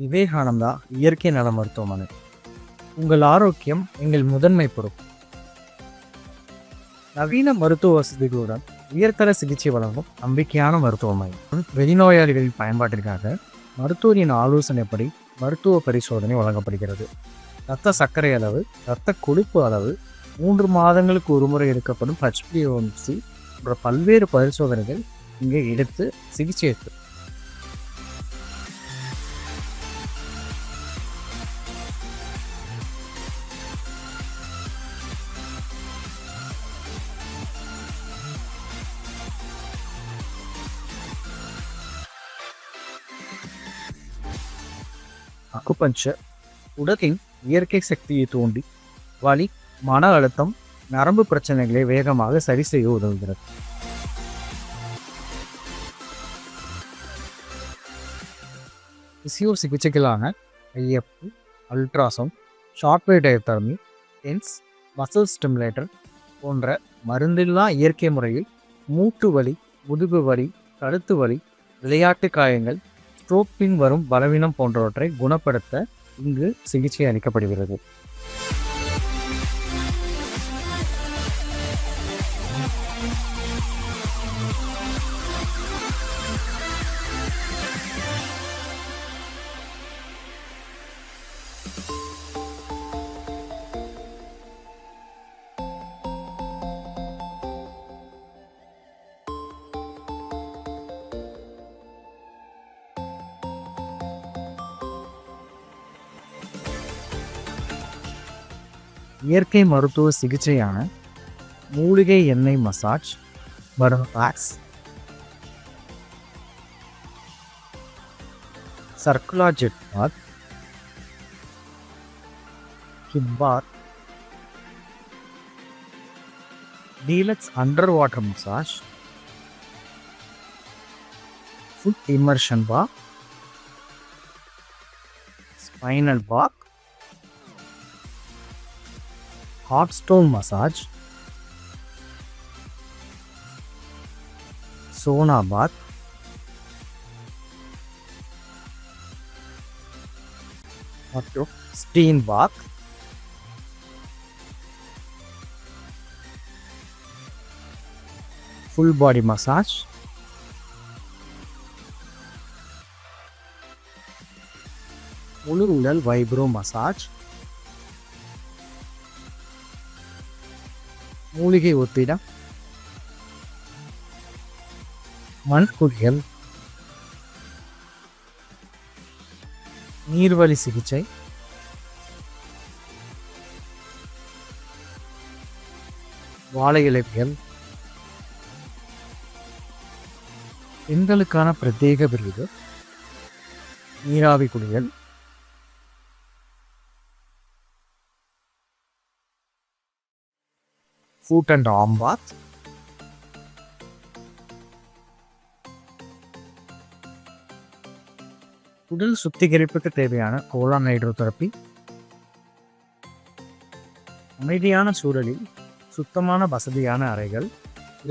விவேகானந்தா இயற்கை நல மருத்துவமனை. உங்கள் ஆரோக்கியம் எங்கள் முதன்மை பொறுப்பு. நவீன மருத்துவ வசதிகளுடன் உயர்தர சிகிச்சை வழங்கும் நம்பிக்கையான மருத்துவமனை. வெளிநோயாளிகளின் பயன்பாட்டிற்காக மருத்துவரின் ஆலோசனைப்படி மருத்துவ பரிசோதனை வழங்கப்படுகிறது. இரத்த சர்க்கரை அளவு, இரத்த கொழுப்பு அளவு, 3 மாதங்களுக்கு ஒருமுறை எடுக்கப்படும் HbA1c போன்ற பல்வேறு பரிசோதனைகள் இங்கே எடுத்து சிகிச்சை எடுத்து அக்குபஞ்சர் உடலின் இயற்கை சக்தியை தூண்டி வலி, மன அழுத்தம், நரம்பு பிரச்சனைகளை வேகமாக சரி செய்ய உதவுகிறது. பிசியோ சிகிச்சைகளான IF, ultrasound, shortwave diathermy, TENS, muscle stimulator போன்ற மருந்தில்லா இயற்கை முறையில் மூட்டு வலி, முதுகு வலி, கழுத்து வலி, விளையாட்டு காயங்கள், ஸ்ட்ரோக் பின் வரும் பலவீனம் போன்றவற்றை குணப்படுத்த இங்கு சிகிச்சை அளிக்கப்படுகிறது. இயற்கை மருத்துவ சிகிச்சையான மூலிகை எண்ணெய் massage, burn packs, circular jet bath, kit bath, deluxe under water massage, foot immersion bath, spinal bath, hot stone massage, sauna bath, மற்றும் steam bath, full body massage, முழு உடல் வைப்ரோ மசாஜ், மூலிகை ஒத்திடம், மண் குளியல், நீர்வழி சிகிச்சை, வாழை இலைப்பியல், பெண்களுக்கான பிரத்யேக பிரிவு, நீராவி குளியல், ஃபுட் அண்ட் ஆர்ம் பாத், உடல் சுத்திகரிப்புக்கு தேவையான கோலான் ஹைட்ரோதெரப்பி, அமைதியான சூழலில் சுத்தமான வசதியான அறைகள்,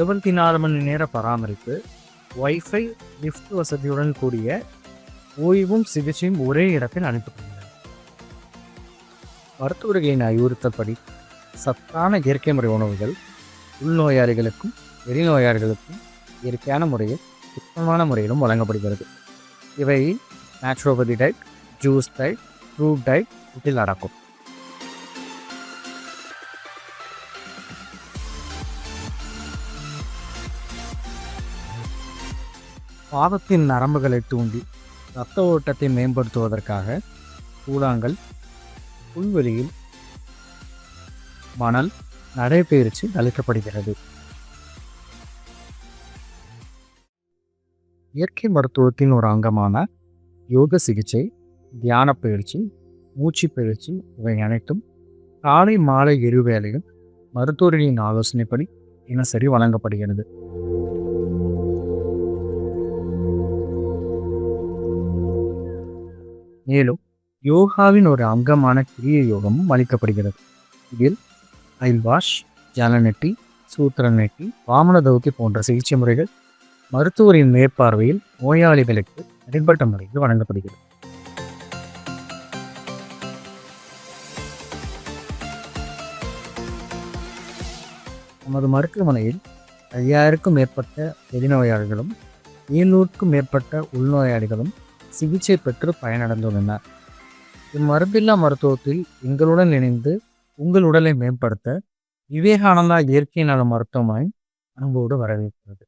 24 மணி நேர பராமரிப்பு, வைஃபை, லிஃப்ட் வசதியுடன் கூடிய ஓய்வும் சிகிச்சையும் ஒரே இடத்தில் அனுப்பப்படுகிறது. மருத்துவர்களின் அறிவுறுத்தப்படி சத்தான இயற்கை முறை உணவுகள் உள்நோயாளிகளுக்கும் வெளிநோயாளிகளுக்கும் இயற்கையான முறையில் சுத்தமான முறையிலும் வழங்கப்படுகிறது. இவை naturopathy diet, juice diet, fruit diet இதில் அடக்கும். பாதத்தின் நரம்புகளை தூண்டி இரத்த ஓட்டத்தை மேம்படுத்துவதற்காக கூழாங்கல், புல்வெளியில் மணல், நடைபயிற்சி அளிக்கப்படுகிறது. இயற்கை மருத்துவத்தின் ஒரு அங்கமான யோக சிகிச்சை, தியான பயிற்சி, மூச்சு பயிற்சி இவை அனைத்தும் காலை மாலை இருவேளையும் மருத்துவர்களின் ஆலோசனைப்படி தினசரி வழங்கப்படுகிறது. மேலும் யோகாவின் ஒரு அங்கமான கிரிய யோகமும் அளிக்கப்படுகிறது. இதில் ஐல் வாஷ், ஜலநெட்டி, சூத்திரநெட்டி, வாமனதௌக்கி போன்ற சிகிச்சை முறைகள் மருத்துவரின் மேற்பார்வையில் நோயாளிகளுக்கு தனிப்பட்ட முறையில் வழங்கப்படுகிறது. நமது மருத்துவமனையில் 5000க்கும் மேற்பட்ட வெளிநோயாளிகளும் 700க்கும் மேற்பட்ட உள்நோயாளிகளும் சிகிச்சை பெற்று பயனடைந்துள்ளனர். இம்மருந்தில்லா மருத்துவத்தில் எங்களுடன் இணைந்து உங்கள் உடலை மேம்படுத்த விவேகானந்தா இயற்கை நல மருத்துவமனை அன்போடு வரவேற்கிறது.